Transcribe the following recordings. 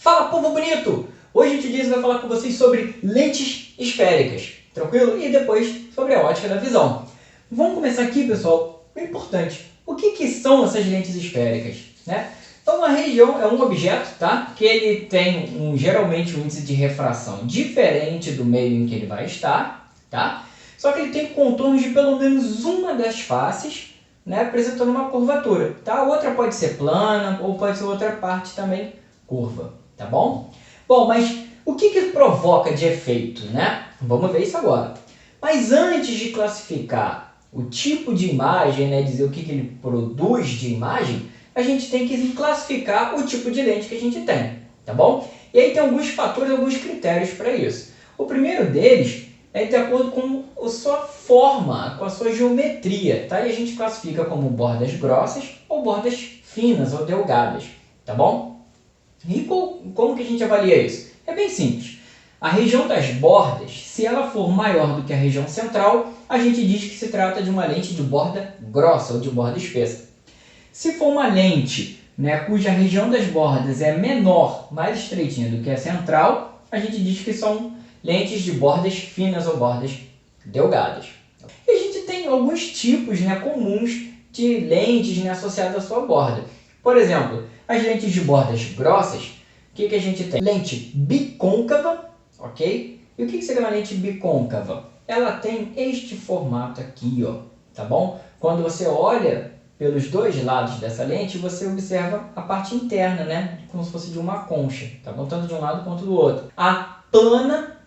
Fala, povo bonito! Hoje a gente vai falar com vocês sobre lentes esféricas, tranquilo? E depois sobre a ótica da visão. Vamos começar aqui, pessoal, o importante. O que são essas lentes esféricas, né? Então, uma região é um objeto, tá? Que ele tem geralmente um índice de refração diferente do meio em que ele vai estar, tá? Só que ele tem contornos de pelo menos uma das faces, né, apresentando uma curvatura, tá? A outra pode ser plana ou pode ser outra parte também curva, tá bom? Bom, mas o que provoca de efeito, né? Vamos ver isso agora. Mas antes de classificar o tipo de imagem, né, dizer o que ele produz de imagem, a gente tem que classificar o tipo de lente que a gente tem, tá bom? E aí tem alguns fatores, alguns critérios para isso. O primeiro deles é de acordo com a sua forma, com a sua geometria, tá? E a gente classifica como bordas grossas ou bordas finas ou delgadas, tá bom? E como que a gente avalia isso? É bem simples. A região das bordas, se ela for maior do que a região central, a gente diz que se trata de uma lente de borda grossa ou de borda espessa. Se for uma lente, né, cuja região das bordas é menor, mais estreitinha do que a central, a gente diz que são lentes de bordas finas ou bordas delgadas. E a gente tem alguns tipos, né, comuns de lentes, né, associadas à sua borda. Por exemplo, as lentes de bordas grossas, o que a gente tem? Lente bicôncava, ok? E o que seria uma lente bicôncava? Ela tem este formato aqui, ó, tá bom? Quando você olha pelos dois lados dessa lente, você observa a parte interna, né? Como se fosse de uma concha, tá bom? Tanto de um lado quanto do outro. A plana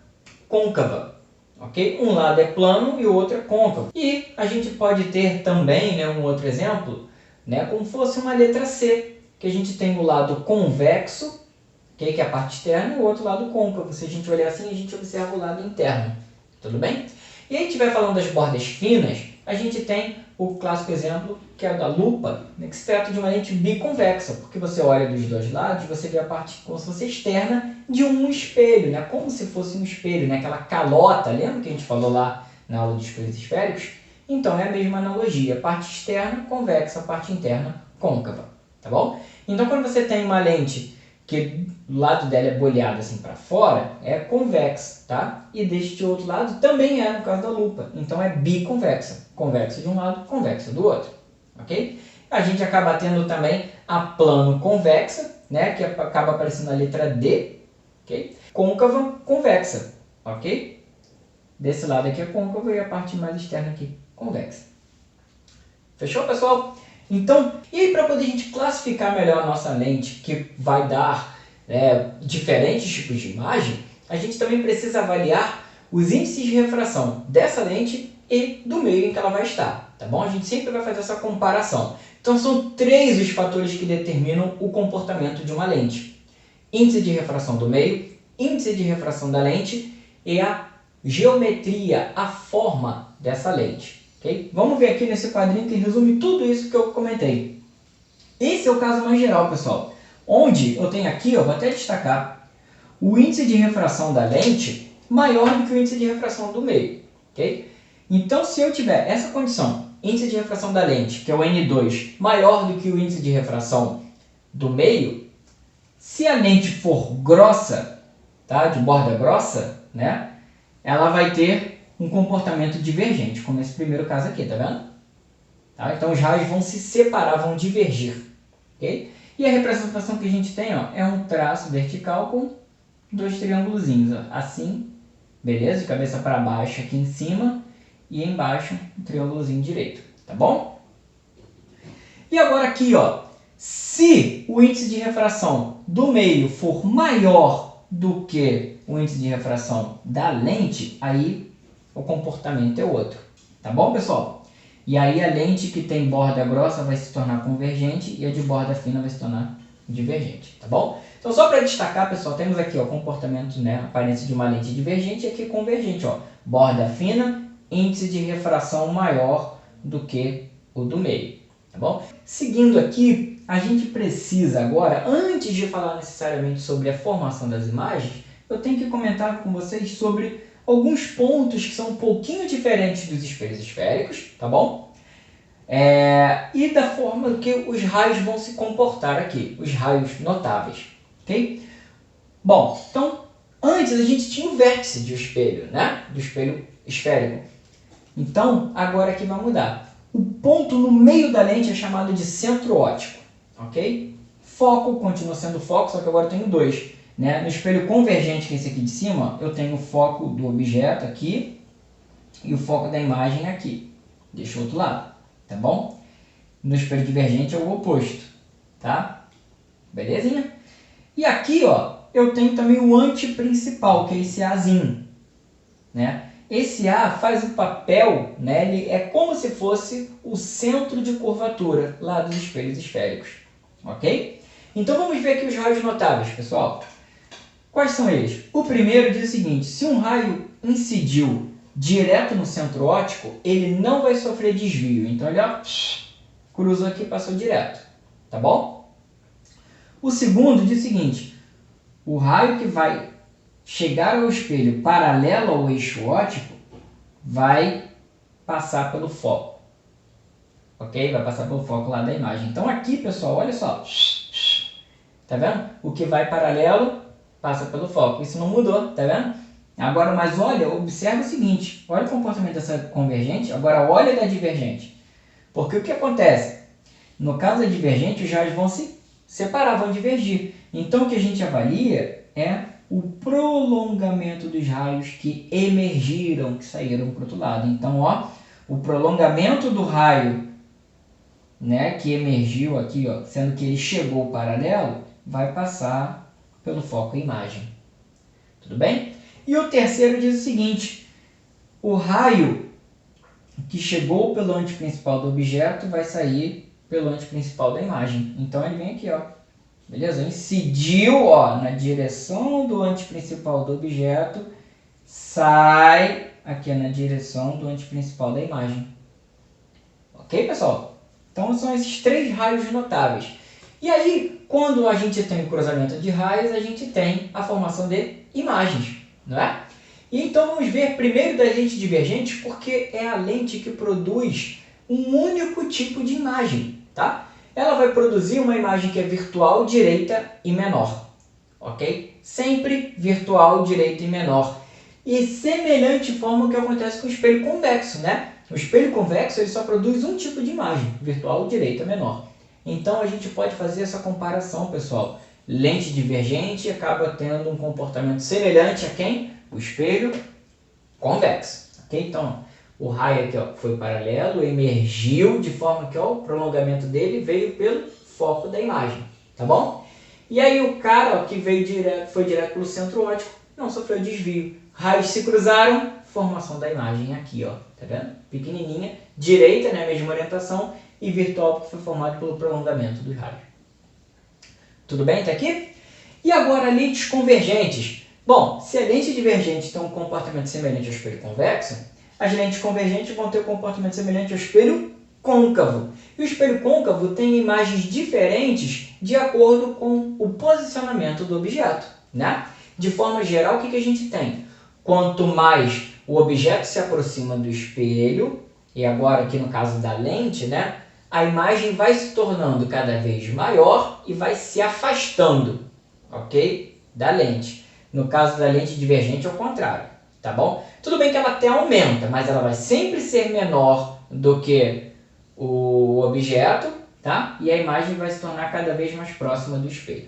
côncava, ok? Um lado é plano e o outro é côncavo. E a gente pode ter também, né, um outro exemplo, né, como fosse uma letra C, que a gente tem o lado convexo, okay, que é a parte externa, e o outro lado côncavo. Se a gente olhar assim, a gente observa o lado interno. Tudo bem? E aí a gente vai falando das bordas finas, a gente tem o clássico exemplo, que é o da lupa, né, que se trata de uma lente biconvexa, porque você olha dos dois lados, você vê a parte como se fosse externa de um espelho, né, como se fosse um espelho, né, aquela calota, lembra que a gente falou lá na aula de espelhos esféricos? Então é a mesma analogia, parte externa convexa, parte interna côncava, tá bom? Então quando você tem uma lente que o lado dela é bolhado assim para fora, é convexa, tá? E deste outro lado também é, no caso da lupa. Então é biconvexa. Convexa de um lado, convexa do outro, ok? A gente acaba tendo também a plano convexa, né? Que acaba aparecendo a letra D, ok? Côncava convexa, ok? Desse lado aqui é côncavo e a parte mais externa aqui, convexa. Fechou, pessoal? Então, e aí para poder a gente classificar melhor a nossa lente, que vai dar diferentes tipos de imagem, a gente também precisa avaliar os índices de refração dessa lente e do meio em que ela vai estar, tá bom? A gente sempre vai fazer essa comparação. Então, são 3 os fatores que determinam o comportamento de uma lente: índice de refração do meio, índice de refração da lente e a geometria, a forma dessa lente. Okay? Vamos ver aqui nesse quadrinho que resume tudo isso que eu comentei. Esse é o caso mais geral, pessoal, onde eu tenho aqui, ó, vou até destacar, o índice de refração da lente maior do que o índice de refração do meio. Okay? Então, se eu tiver essa condição, índice de refração da lente, que é o N2, maior do que o índice de refração do meio, se a lente for grossa, tá, de borda grossa, né, ela vai ter um comportamento divergente, como esse primeiro caso aqui, tá vendo? Tá? Então os raios vão se separar, vão divergir, ok? E a representação que a gente tem, ó, é um traço vertical com 2 triângulozinhos, ó, assim, beleza? De cabeça para baixo aqui em cima e embaixo um triângulozinho direito, tá bom? E agora aqui, ó, se o índice de refração do meio for maior do que o índice de refração da lente, aí o comportamento é outro, tá bom, pessoal? E aí a lente que tem borda grossa vai se tornar convergente e a de borda fina vai se tornar divergente, tá bom? Então só para destacar, pessoal, temos aqui o comportamento, né, aparência de uma lente divergente e aqui convergente, ó, borda fina, índice de refração maior do que o do meio, tá bom? Seguindo aqui, a gente precisa agora, antes de falar necessariamente sobre a formação das imagens, eu tenho que comentar com vocês sobre alguns pontos que são um pouquinho diferentes dos espelhos esféricos, tá bom? E da forma que os raios vão se comportar aqui, os raios notáveis, ok? Bom, então, antes a gente tinha o vértice do espelho, né? Do espelho esférico. Então, agora aqui vai mudar. O ponto no meio da lente é chamado de centro óptico, ok? Foco continua sendo foco, só que agora eu tenho dois. Né? No espelho convergente, que é esse aqui de cima, eu tenho o foco do objeto aqui e o foco da imagem aqui. Deixa o outro lado, tá bom? No espelho divergente é o oposto, tá? Belezinha? E aqui, ó, eu tenho também o anteprincipal, que é esse Azinho, né? Esse A faz o papel, né? Ele é como se fosse o centro de curvatura lá dos espelhos esféricos, ok? Então vamos ver aqui os raios notáveis, pessoal. Quais são eles? O primeiro diz o seguinte: se um raio incidiu direto no centro óptico, ele não vai sofrer desvio. Então ele ó, cruzou aqui e passou direto, tá bom? O segundo diz o seguinte: o raio que vai chegar ao espelho paralelo ao eixo óptico vai passar pelo foco, ok? Vai passar pelo foco lá da imagem. Então aqui, pessoal, olha só, tá vendo? O que vai paralelo passa pelo foco. Isso não mudou, tá vendo? Agora, mas olha, observa o seguinte, olha o comportamento dessa convergente, agora olha da divergente. Porque o que acontece? No caso da divergente, os raios vão se separar, vão divergir. Então, o que a gente avalia é o prolongamento dos raios que emergiram, que saíram para o outro lado. Então, ó, o prolongamento do raio, né, que emergiu aqui, ó, sendo que ele chegou paralelo, vai passar pelo foco e imagem. Tudo bem? E o terceiro diz o seguinte: o raio que chegou pelo anteprincipal do objeto vai sair pelo anteprincipal da imagem. Então ele vem aqui, ó. Beleza? Incidiu, ó, na direção do anteprincipal do objeto, sai aqui na direção do anteprincipal da imagem. Ok, pessoal? Então são esses três raios notáveis. E aí, quando a gente tem o cruzamento de raios, a gente tem a formação de imagens, não é? E então vamos ver primeiro da lente divergente, porque é a lente que produz um único tipo de imagem, tá? Ela vai produzir uma imagem que é virtual, direita e menor, ok? Sempre virtual, direita e menor. E semelhante forma ao que acontece com o espelho convexo, né? O espelho convexo ele só produz um tipo de imagem, virtual, direita, menor. Então a gente pode fazer essa comparação, pessoal. Lente divergente acaba tendo um comportamento semelhante a quem? O espelho convexo. Okay? Então o raio aqui ó, foi paralelo, emergiu de forma que ó, o prolongamento dele veio pelo foco da imagem. Tá bom? E aí o cara ó, que veio direto, foi direto pelo centro óptico, não sofreu desvio. Raios se cruzaram, formação da imagem aqui, ó, tá vendo? Pequenininha, direita, né, mesma orientação, e virtual que foi formado pelo prolongamento dos raios. Tudo bem até aqui? E agora lentes convergentes. Bom, se a lente divergente tem um comportamento semelhante ao espelho convexo, as lentes convergentes vão ter um comportamento semelhante ao espelho côncavo. E o espelho côncavo tem imagens diferentes de acordo com o posicionamento do objeto, né? De forma geral, o que a gente tem? Quanto mais o objeto se aproxima do espelho, e agora aqui no caso da lente, né, a imagem vai se tornando cada vez maior e vai se afastando, ok? Da lente. No caso da lente divergente é o contrário, tá bom? Tudo bem que ela até aumenta, mas ela vai sempre ser menor do que o objeto, tá? E a imagem vai se tornar cada vez mais próxima do espelho,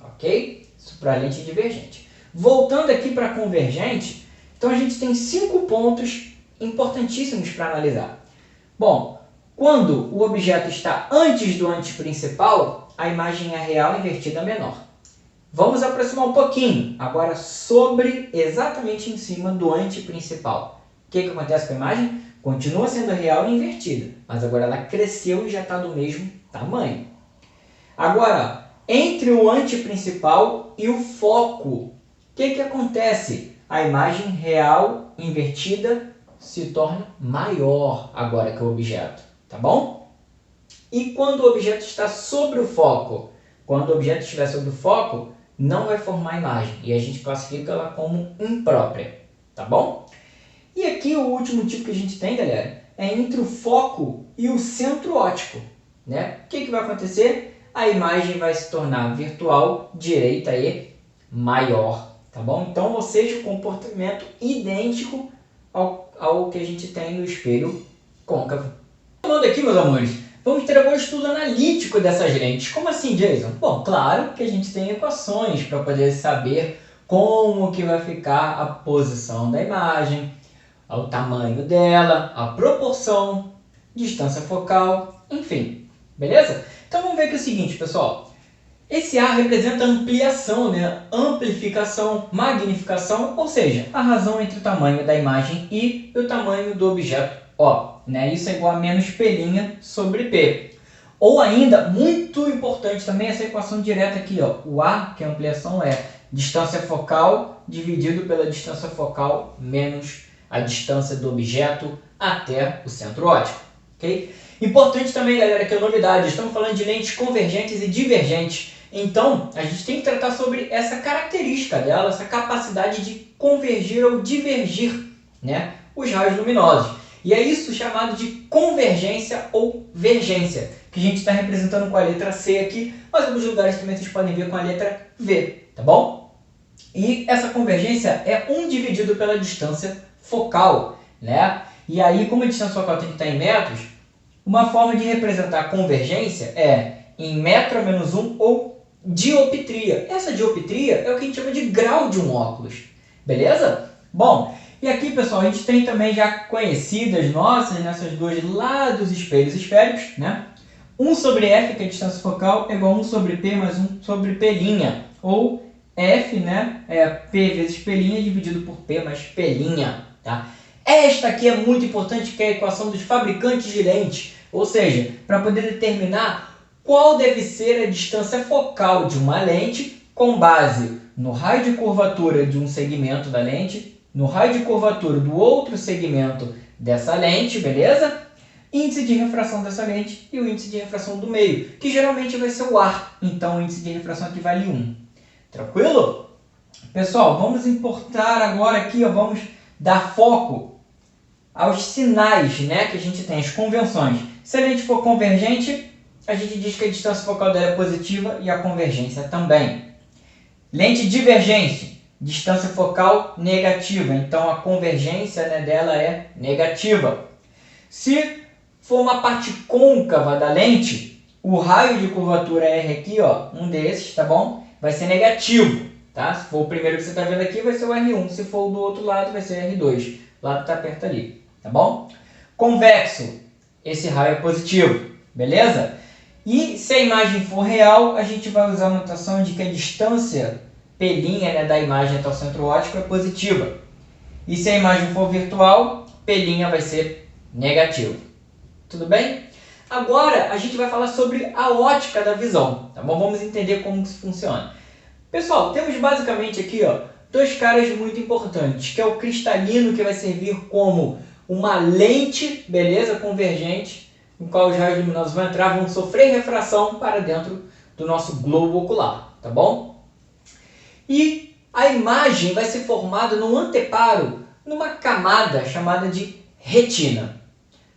ok? Isso para a lente divergente. Voltando aqui para a convergente, então a gente tem 5 pontos importantíssimos para analisar. Bom, quando o objeto está antes do anteprincipal, a imagem é real invertida menor. Vamos aproximar um pouquinho, agora sobre, exatamente em cima do anteprincipal. O que acontece com a imagem? Continua sendo real e invertida, mas agora ela cresceu e já está do mesmo tamanho. Agora, entre o anteprincipal e o foco, o que acontece? A imagem real invertida se torna maior agora que o objeto, tá bom? E quando o objeto está sobre o foco? Quando o objeto estiver sobre o foco, não vai formar imagem e a gente classifica ela como imprópria, tá bom? E aqui o último tipo que a gente tem, galera, é entre o foco e o centro óptico, né? O que vai acontecer? A imagem vai se tornar virtual, direita e maior, tá bom? Então, ou seja, o comportamento idêntico ao que a gente tem no espelho côncavo. Falando aqui, meus amores, vamos ter agora o estudo analítico dessas lentes. Como assim, Jason? Bom, claro que a gente tem equações para poder saber como que vai ficar a posição da imagem, o tamanho dela, a proporção, distância focal, enfim, beleza? Então vamos ver aqui o seguinte, pessoal. Esse A representa ampliação, né? Amplificação, magnificação, ou seja, a razão entre o tamanho da imagem I e o tamanho do objeto O. Né? Isso é igual a menos P' sobre P. Ou ainda, muito importante também, essa equação direta aqui, ó. O A, que é a ampliação, é distância focal dividido pela distância focal menos a distância do objeto até o centro óptico. Okay? Importante também, galera, que é novidade, estamos falando de lentes convergentes e divergentes. Então, a gente tem que tratar sobre essa característica dela, essa capacidade de convergir ou divergir, né, os raios luminosos. E é isso chamado de convergência ou vergência, que a gente está representando com a letra C aqui, mas em alguns lugares também vocês podem ver com a letra V, tá bom? E essa convergência é 1 dividido pela distância focal, né? E aí, como a distância focal tem que estar em metros, uma forma de representar a convergência é em metro a menos 1 ou dioptria. Essa dioptria é o que a gente chama de grau de um óculos, beleza? Bom, e aqui, pessoal, a gente tem também já conhecidas nossas nessas duas lá dos espelhos esféricos, né? 1 sobre F, que é a distância focal, é igual a 1 sobre P mais 1 sobre P', ou F, né, é P vezes P' dividido por P mais P', tá? Esta aqui é muito importante, que é a equação dos fabricantes de lente, ou seja, para poder determinar qual deve ser a distância focal de uma lente com base no raio de curvatura de um segmento da lente, no raio de curvatura do outro segmento dessa lente, beleza? Índice de refração dessa lente e o índice de refração do meio, que geralmente vai ser o ar, então o índice de refração aqui vale 1. Tranquilo? Pessoal, vamos importar agora aqui, ó, vamos dar foco aos sinais, né, que a gente tem, as convenções. Se a lente for convergente, a gente diz que a distância focal dela é positiva e a convergência também. Lente divergente, distância focal negativa, então a convergência, né, dela é negativa. Se for uma parte côncava da lente, o raio de curvatura R aqui, ó, um desses, tá bom? Vai ser negativo, tá? Se for o primeiro que você está vendo aqui, vai ser o R1. Se for o do outro lado, vai ser R2. O lado está perto ali, tá bom? Convexo, esse raio é positivo, beleza? E se a imagem for real, a gente vai usar a notação de que a distância P', né, da imagem até o centro óptico é positiva. E se a imagem for virtual, P' vai ser negativo. Tudo bem? Agora a gente vai falar sobre a ótica da visão, tá bom? Vamos entender como isso funciona. Pessoal, temos basicamente aqui, ó, dois caras muito importantes, que é o cristalino, que vai servir como uma lente, beleza, convergente, em qual os raios luminosos vão entrar, vão sofrer refração para dentro do nosso globo ocular, tá bom? E a imagem vai ser formada no anteparo, numa camada chamada de retina.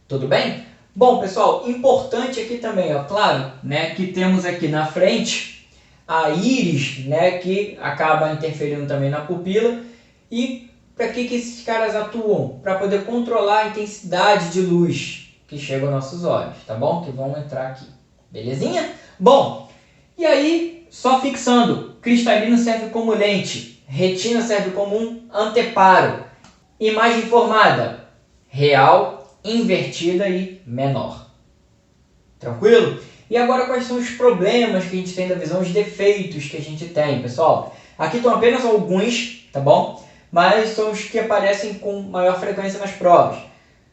Tudo bem? Bom, pessoal, importante aqui também, ó, claro, né, que temos aqui na frente a íris, né, que acaba interferindo também na pupila. E para que esses caras atuam? Para poder controlar a intensidade de luz que chega aos nossos olhos, tá bom? Que vão entrar aqui, belezinha? Bom, e aí, só fixando, cristalino serve como lente, retina serve como um anteparo, imagem formada, real, invertida e menor. Tranquilo? E agora quais são os problemas que a gente tem da visão, os defeitos que a gente tem, pessoal? Aqui estão apenas alguns, tá bom? Mas são os que aparecem com maior frequência nas provas.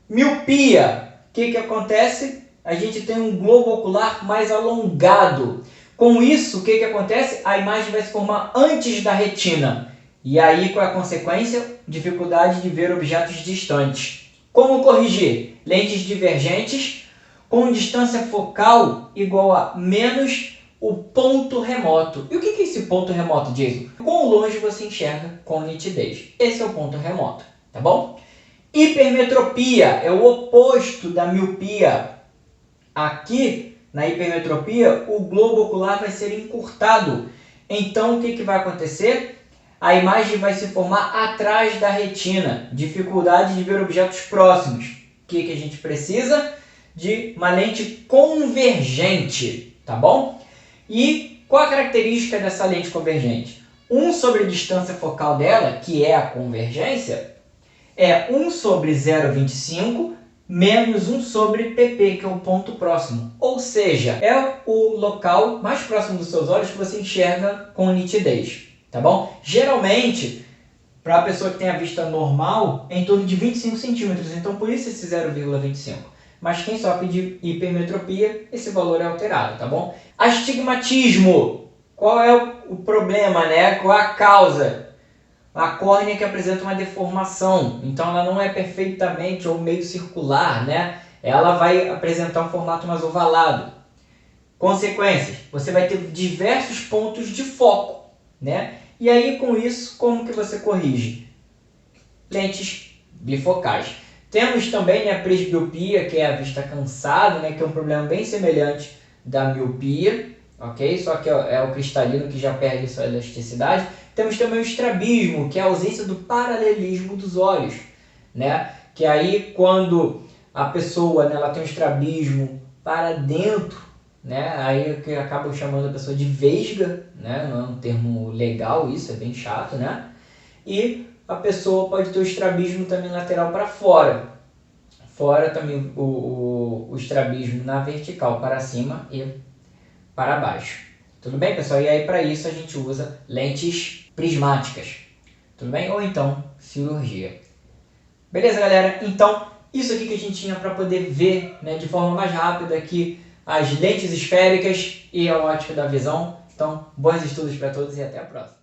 Miopia. O que acontece? A gente tem um globo ocular mais alongado. Com isso, o que acontece? A imagem vai se formar antes da retina. E aí, qual é a consequência? Dificuldade de ver objetos distantes. Como corrigir? Lentes divergentes com distância focal igual a menos o ponto remoto. E o que é esse ponto remoto, Jason? Quão longe você enxerga com nitidez. Esse é o ponto remoto, tá bom? Hipermetropia é o oposto da miopia. Aqui, na hipermetropia, o globo ocular vai ser encurtado Então, o que vai acontecer? A imagem vai se formar atrás da retina, dificuldade de ver objetos próximos. O que a gente precisa? De uma lente convergente, tá bom? E qual a característica dessa lente convergente? 1 sobre a distância focal dela, que é a convergência, é 1 sobre 0,25 menos 1 sobre pp, que é o ponto próximo. Ou seja, é o local mais próximo dos seus olhos que você enxerga com nitidez, tá bom? Geralmente, para a pessoa que tem a vista normal, é em torno de 25 centímetros, então por isso esse 0,25. Mas quem sofre de hipermetropia, esse valor é alterado, tá bom? Astigmatismo. Qual é o problema, né? Qual é a causa? A córnea que apresenta uma deformação, então ela não é perfeitamente ou meio circular, né? Ela vai apresentar um formato mais ovalado. Consequências, você vai ter diversos pontos de foco, né? E aí com isso, como que você corrige? Lentes bifocais. Temos também, né, a presbiopia, que é a vista cansada, né, que é um problema bem semelhante da miopia, ok? Só que é o cristalino que já perde sua elasticidade. Temos também o estrabismo, que é a ausência do paralelismo dos olhos, né? Que aí quando a pessoa, né, ela tem um estrabismo para dentro, né? Aí que acabam chamando a pessoa de vesga, né? Não é um termo legal isso, é bem chato, né? E a pessoa pode ter o estrabismo também lateral para fora. Fora também o estrabismo na vertical, para cima e para baixo. Tudo bem, pessoal? E aí, para isso, a gente usa lentes prismáticas. Tudo bem? Ou então, cirurgia. Beleza, galera? Então, isso aqui que a gente tinha para poder ver, né, de forma mais rápida aqui as lentes esféricas e a ótica da visão. Então, bons estudos para todos e até a próxima.